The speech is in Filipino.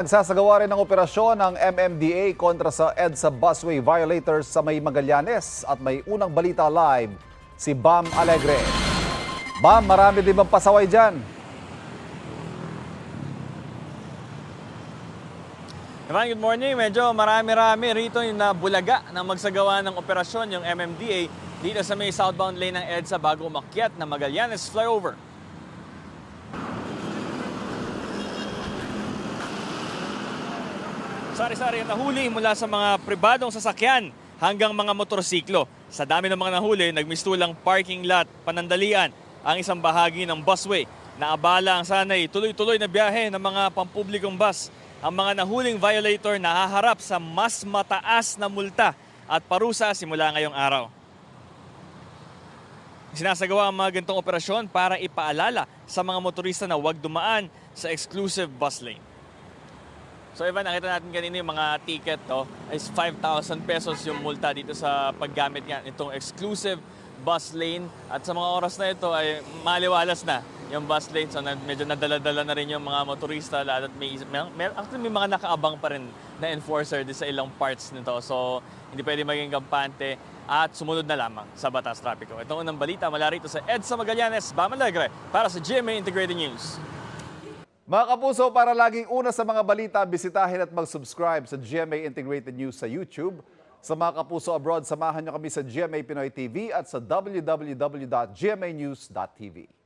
Nagsasagawa rin ng operasyon ng MMDA kontra sa EDSA busway violators sa May Magallanes at may unang balita live si Bam Alegre. Bam, marami din bang pasaway dyan? Naman, good morning. Medyo marami-rami rito yung nabulaga ng magsagawa ng operasyon yung MMDA dito sa may southbound lane ng EDSA bago umakyat na Magallanes flyover. Sari-sari ang nahuli mula sa mga pribadong sasakyan hanggang mga motorsiklo. Sa dami ng mga nahuli, nagmistulang parking lot, panandalian ang isang bahagi ng busway. Naabala ang sanay tuloy-tuloy na biyahe ng mga pampublikong bus. Ang mga nahuling violator nahaharap sa mas mataas na multa at parusa simula ngayong araw. Sinasagawa ang mga ganitong operasyon para ipaalala sa mga motorista na huwag dumaan sa exclusive bus lane. So Evan, nakita natin kanina yung mga ticket is 5,000 pesos yung multa dito sa paggamit yan itong exclusive bus lane. At sa mga oras na ito ay maliwalas na yung bus lane. So medyo nadala-dala na rin yung mga motorista. At actually may mga nakaabang pa rin na enforcer din sa ilang parts nito. So hindi pwede maging kampante at sumunod na lamang sa batas trapiko. Itong unang balita mula rito sa EDSA Magallanes, Bam Alegre para sa GMA Integrated News. Mga kapuso, para laging una sa mga balita, bisitahin at mag-subscribe sa GMA Integrated News sa YouTube. Sa mga kapuso abroad, samahan niyo kami sa GMA Pinoy TV at sa www.gmanews.tv.